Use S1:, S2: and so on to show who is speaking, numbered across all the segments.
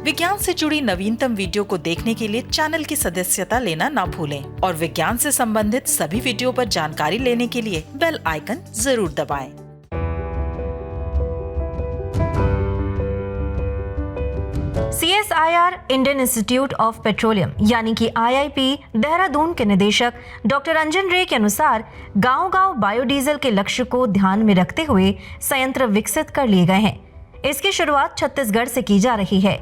S1: विज्ञान से जुड़ी नवीनतम वीडियो को देखने के लिए चैनल की सदस्यता लेना ना भूलें और विज्ञान से संबंधित सभी वीडियो पर जानकारी लेने के लिए बेल आइकन जरूर दबाएं।
S2: CSIR Indian institute of petroleum यानी कि IIP देहरादून के निदेशक डॉक्टर अंजन रे के अनुसार गांव-गांव बायोडीजल के लक्ष्य को ध्यान में रखते हुए संयंत्र विकसित कर लिए गए हैं। इसकी शुरुआत छत्तीसगढ़ से की जा रही है।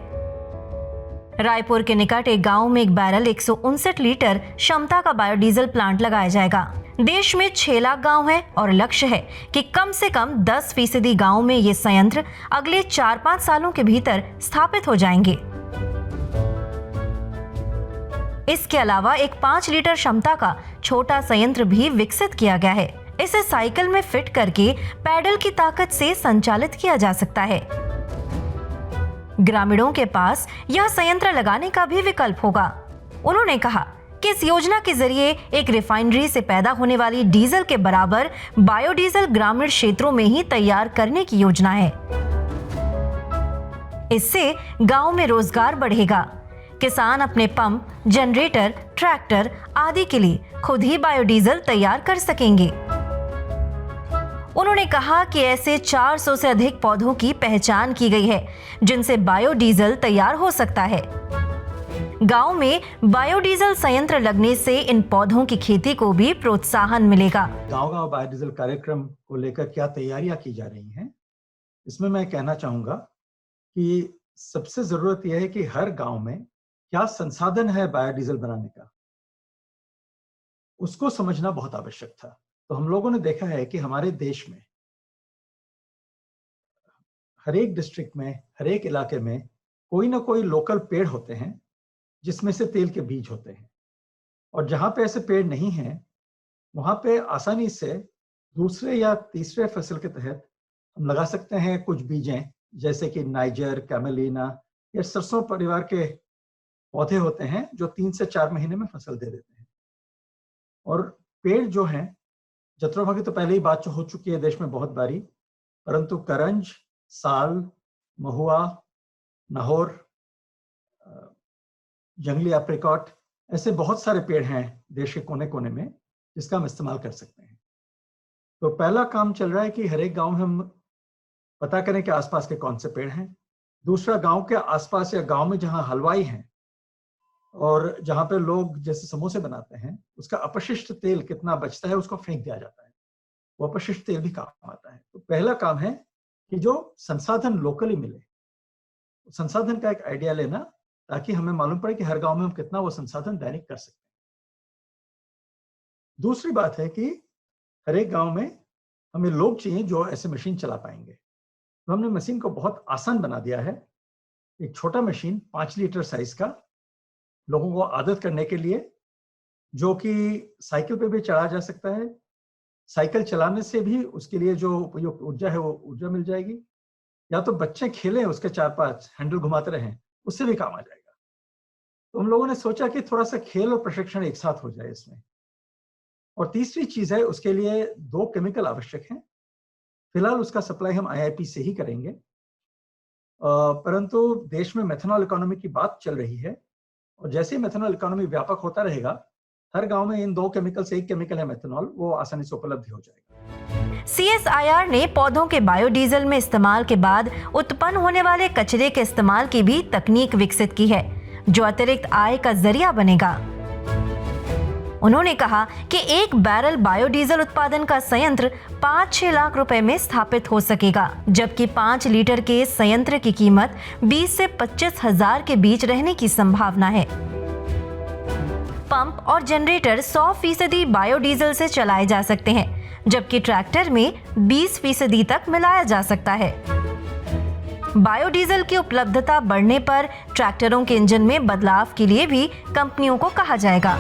S2: रायपुर के निकट एक गांव में एक बैरल 159 लीटर क्षमता का बायोडीजल प्लांट लगाया जाएगा। देश में 6 लाख गांव हैं और लक्ष्य है कि कम से कम 10% गांव में ये संयंत्र अगले 4-5 सालों के भीतर स्थापित हो जाएंगे। इसके अलावा एक 5 लीटर क्षमता का छोटा संयंत्र भी विकसित किया गया है। इसे साइकिल में फिट करके पैडल की ताकत से संचालित किया जा सकता है। ग्रामीणों के पास यह संयंत्र लगाने का भी विकल्प होगा। उन्होंने कहा कि इस योजना के जरिए एक रिफाइनरी से पैदा होने वाली डीजल के बराबर बायोडीजल ग्रामीण क्षेत्रों में ही तैयार करने की योजना है। इससे गांव में रोजगार बढ़ेगा। किसान अपने पंप, जनरेटर, ट्रैक्टर आदि के लिए खुद ही बायोडीजल तैयार कर सकेंगे। उन्होंने कहा कि ऐसे 400 से अधिक पौधों की पहचान की गई है जिनसे बायोडीजल तैयार हो सकता है। गांव में बायोडीजल संयंत्र लगने से इन पौधों की खेती को भी प्रोत्साहन मिलेगा।
S3: गांव-गांव बायोडीजल कार्यक्रम को लेकर क्या तैयारियां की जा रही हैं, इसमें मैं कहना चाहूंगा कि सबसे जरूरत यह है कि हर गांव में क्या संसाधन है बायोडीजल बनाने का, उसको समझना बहुत आवश्यक था। तो हम लोगों ने देखा है कि हमारे देश में हर एक डिस्ट्रिक्ट में, हर एक इलाके में कोई ना कोई लोकल पेड़ होते हैं जिसमें से तेल के बीज होते हैं, और जहां पे ऐसे पेड़ नहीं हैं वहां पे आसानी से दूसरे या तीसरे फसल के तहत हम लगा सकते हैं कुछ बीजें, जैसे कि नाइजर, कैमेलिना या सरसों परिवार के पौधे होते हैं जो 3 से 4 महीने में फसल दे देते हैं। और पेड़ जो हैं, जत्रोफा की तो पहले ही बात हो चुकी है देश में बहुत बारी, परंतु करंज, साल, महुआ, नाहौर, जंगली एप्रिकॉट, ऐसे बहुत सारे पेड़ हैं देश के कोने कोने में जिसका हम इस्तेमाल कर सकते हैं। तो पहला काम चल रहा है कि हर एक गांव में हम पता करें कि आसपास के कौन से पेड़ हैं। दूसरा, गांव के आसपास या गांव में जहां हलवाई हैं और जहां पे लोग जैसे समोसे बनाते हैं, उसका अपशिष्ट तेल कितना बचता है उसको फेंक दिया जाता है, वो अपशिष्ट तेल भी काम आता है। तो पहला काम है कि जो संसाधन लोकली मिले, संसाधन का एक आइडिया लेना, ताकि हमें मालूम पड़े कि हर गांव में हम कितना वो संसाधन दैनिक कर सकते हैं। दूसरी बात है कि हर एक गांव में हमें लोग चाहिए जो ऐसे मशीन चला पाएंगे। तो हमने मशीन को बहुत आसान बना दिया है। एक छोटा मशीन 5 लीटर साइज का, लोगों को आदत करने के लिए, जो कि साइकिल पे भी चढ़ाया जा सकता है। साइकिल चलाने से भी उसके लिए जो उपयुक्त ऊर्जा है वो ऊर्जा मिल जाएगी, या तो बच्चे खेलें उसके 4-5 हैंडल घुमाते रहें, उससे भी काम आ जाएगा। तो हम लोगों ने सोचा कि थोड़ा सा खेल और प्रशिक्षण एक साथ हो जाए इसमें। और तीसरी चीज है, उसके लिए 2 केमिकल आवश्यक हैं। फिलहाल उसका सप्लाई हम IIP से ही करेंगे, परंतु देश में मेथनॉल इकोनॉमी की बात चल रही है, और जैसे ही मेथनॉल इकोनॉमी व्यापक होता रहेगा, हर गांव में इन 2 केमिकल से एक केमिकल है मेथनॉल, वो आसानी से उपलब्ध हो जाएगा।
S2: CSIR ने पौधों के बायोडीजल में इस्तेमाल के बाद उत्पन्न होने वाले कचरे के इस्तेमाल की भी तकनीक विकसित की है, जो अतिरिक्त आय का जरिया बनेगा। उन्होंने कहा कि एक बैरल बायोडीजल उत्पादन का संयंत्र 5-6 लाख रुपए में स्थापित हो सकेगा, जबकि 5 लीटर के संयंत्र की कीमत 20 से 25 हजार के बीच रहने की संभावना है। पंप और जनरेटर 100% बायोडीजल से चलाए जा सकते हैं, जबकि ट्रैक्टर में 20% तक मिलाया जा सकता है। बायोडीजल की उपलब्धता बढ़ने पर ट्रैक्टरों के इंजन में बदलाव के लिए भी कंपनियों को कहा जाएगा।